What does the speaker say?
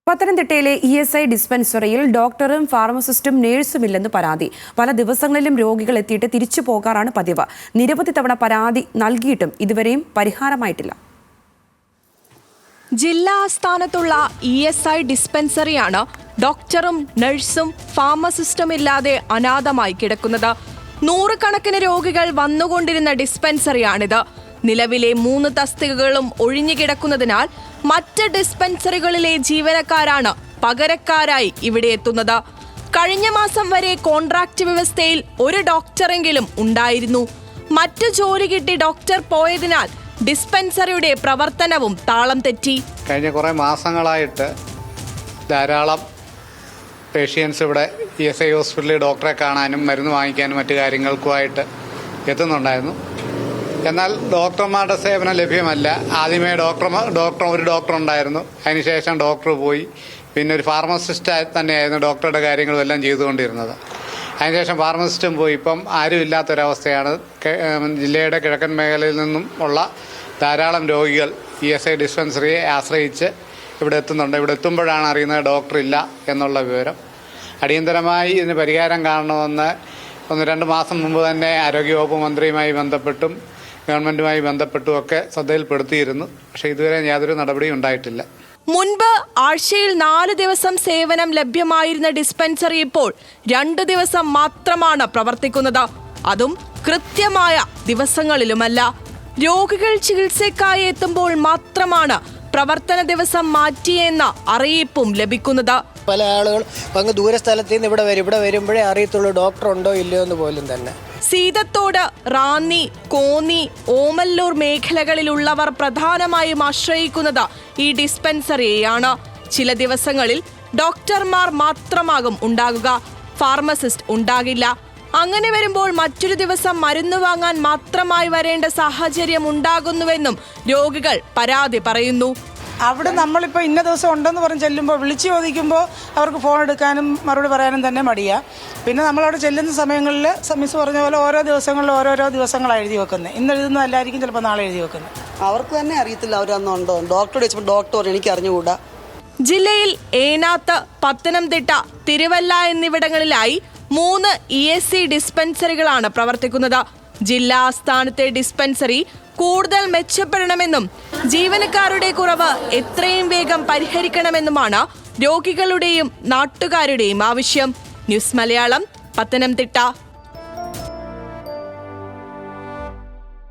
പത്തനംതിട്ടയിലെ ESI ഡിസ്പെൻസറിയിൽ ഡോക്ടറും ഫാർമസിസ്റ്റും നഴ്സുമില്ലെന്ന് പരാതി. പല ദിവസങ്ങളിലും രോഗികൾ എത്തിയിട്ട് തിരിച്ചു പോകാറാണ് പതിവ്. നിരവധി തവണ പരാതി നൽകിയിട്ടും ഇതുവരെയും പരിഹാരമായിട്ടില്ല. ജില്ലാ ആസ്ഥാനത്തുള്ള ESI ഡിസ്പെൻസറിയാണ് ഡോക്ടറും നഴ്സും ഫാർമസിസ്റ്റും ഇല്ലാതെ അനാഥമായി കിടക്കുന്നത്. നൂറുകണക്കിന് രോഗികൾ വന്നുകൊണ്ടിരുന്ന ഡിസ്പെൻസറിയാണിത്. നിലവിലെ 3 തസ്തികകളും ഒഴിഞ്ഞുകിടക്കുന്നതിനാൽ മറ്റ് ഡിസ്പെൻസറികളിലെ ജീവനക്കാരാണ് പകരക്കാരായി ഇവിടെ എത്തുന്നത്. കഴിഞ്ഞ മാസം വരെ കോൺട്രാക്ട് വ്യവസ്ഥയിൽ ഒരു ഡോക്ടറെങ്കിലും ഉണ്ടായിരുന്നു. മറ്റു ജോലി കിട്ടി ഡോക്ടർ പോയതിനാൽ ഡിസ്പെൻസറിയുടെ പ്രവർത്തനവും താളം തെറ്റി. കഴിഞ്ഞ കുറേ മാസങ്ങളായിട്ട് ധാരാളം പേഷ്യൻസ് ഇവിടെ ESI ഹോസ്പിറ്റലിൽ ഡോക്ടറെ കാണാനും മരുന്ന് വാങ്ങിക്കാനും മറ്റു കാര്യങ്ങൾക്കുമായിട്ട് എത്തുന്നുണ്ടായിരുന്നു. എന്നാൽ ഡോക്ടർമാരുടെ സേവനം ലഭ്യമല്ല. ആദ്യമേ ഒരു ഡോക്ടർ ഉണ്ടായിരുന്നു, അതിനുശേഷം ഡോക്ടർ പോയി. പിന്നെ ഒരു ഫാർമസിസ്റ്റ് തന്നെയായിരുന്നു ഡോക്ടറുടെ കാര്യങ്ങളെല്ലാം ചെയ്തുകൊണ്ടിരുന്നത്. അതിനുശേഷം ഫാർമസിസ്റ്റും പോയി. ഇപ്പം ആരും ഇല്ലാത്തൊരവസ്ഥയാണ്. ജില്ലയുടെ കിഴക്കൻ മേഖലയിൽ നിന്നും ഉള്ള ധാരാളം രോഗികൾ ESI ഡിസ്പെൻസറിയെ ആശ്രയിച്ച് ഇവിടെ എത്തുന്നുണ്ട്. ഇവിടെ എത്തുമ്പോഴാണ് അറിയുന്നത് ഡോക്ടറില്ല എന്നുള്ള വിവരം. അടിയന്തരമായി ഇതിന് പരിഹാരം കാണണമെന്ന് 1-2 മാസം മുമ്പ് തന്നെ ആരോഗ്യവകുപ്പ് മന്ത്രിയുമായി ബന്ധപ്പെട്ടും ഗവൺമെന്റുമായി ബന്ധപ്പെട്ടുമൊക്കെ ശ്രദ്ധയിൽപ്പെടുത്തിയിരുന്നു. പക്ഷേ ഇതുവരെ യാതൊരു നടപടിയും ഉണ്ടായിട്ടില്ല. മുൻപ് ആഴ്ചയിൽ 4 ദിവസം സേവനം ലഭ്യമായിരുന്ന ഡിസ്പെൻസറി ഇപ്പോൾ 2 ദിവസം മാത്രമാണ് പ്രവർത്തിക്കുന്നത്. അതും കൃത്യമായ ദിവസങ്ങളിലുമല്ല. രോഗികൾ ചികിത്സയ്ക്കായി എത്തുമ്പോൾ മാത്രമാണ് പ്രവർത്തന ദിവസം മാറ്റിയെന്ന അറിയിപ്പും ലഭിക്കുന്നത്. പല ആളുകൾ അങ്ങ് ദൂരസ്ഥലത്ത് നിന്ന് ഇവിടെ വരുമ്പോഴേ അറിയത്തുള്ളൂ ഡോക്ടർ ഉണ്ടോ ഇല്ലയോ എന്ന് പോലും തന്നെ. സീതത്തോട്, റാന്നി, കോന്നി, ഓമല്ലൂർ മേഖലകളിലുള്ളവർ പ്രധാനമായും ആശ്രയിക്കുന്നത് ഈ ഡിസ്പെൻസറിയെയാണ്. ചില ദിവസങ്ങളിൽ ഡോക്ടർമാർ മാത്രമാകും ഉണ്ടാകുക, ഫാർമസിസ്റ്റ് ഉണ്ടാകില്ല. അങ്ങനെ വരുമ്പോൾ മറ്റൊരു ദിവസം മരുന്ന് വാങ്ങാൻ മാത്രമായി വരേണ്ട സാഹചര്യം ഉണ്ടാകുന്നുവെന്നും രോഗികൾ പരാതി പറയുന്നു. അവിടെ നമ്മളിപ്പോൾ ഇന്ന ദിവസം ഉണ്ടെന്ന് പറഞ്ഞ് ചെല്ലുമ്പോൾ വിളിച്ചു ചോദിക്കുമ്പോൾ അവർക്ക് ഫോൺ എടുക്കാനും മറുപടി പറയാനും തന്നെ മടിയാ. പിന്നെ നമ്മളവിടെ ചെല്ലുന്ന സമയങ്ങളിൽ മിസ് പറഞ്ഞ പോലെ ഓരോ ദിവസങ്ങളിൽ ഓരോരോ ദിവസങ്ങളാണ് എഴുതി വെക്കുന്നത്. ഇന്ന് എഴുതുന്നതല്ലായിരിക്കും ചിലപ്പോൾ നാളെ എഴുതി വെക്കുന്നത്. അവർക്ക് തന്നെ അറിയത്തില്ല അവരന്നുണ്ടോ. ഡോക്ടറോട് ചോദിച്ചപ്പോൾ ഡോക്ടർ എനിക്ക് അറിഞ്ഞുകൂടാ. ജില്ലയിൽ ഏനാത്ത്, പത്തനംതിട്ട, തിരുവല്ല എന്നിവിടങ്ങളിലായി 3 ESI ഡിസ്പെൻസറികളാണ് പ്രവർത്തിക്കുന്നത്. ജില്ലാ ആസ്ഥാനത്തെ ഡിസ്പെൻസറി കൂടുതൽ മെച്ചപ്പെടണമെന്നും ജീവനക്കാരുടെ കുറവ് എത്രയും വേഗം പരിഹരിക്കണമെന്നുമാണ് രോഗികളുടെയും നാട്ടുകാരുടെയും ആവശ്യം. ന്യൂസ് മലയാളം, പത്തനംതിട്ട.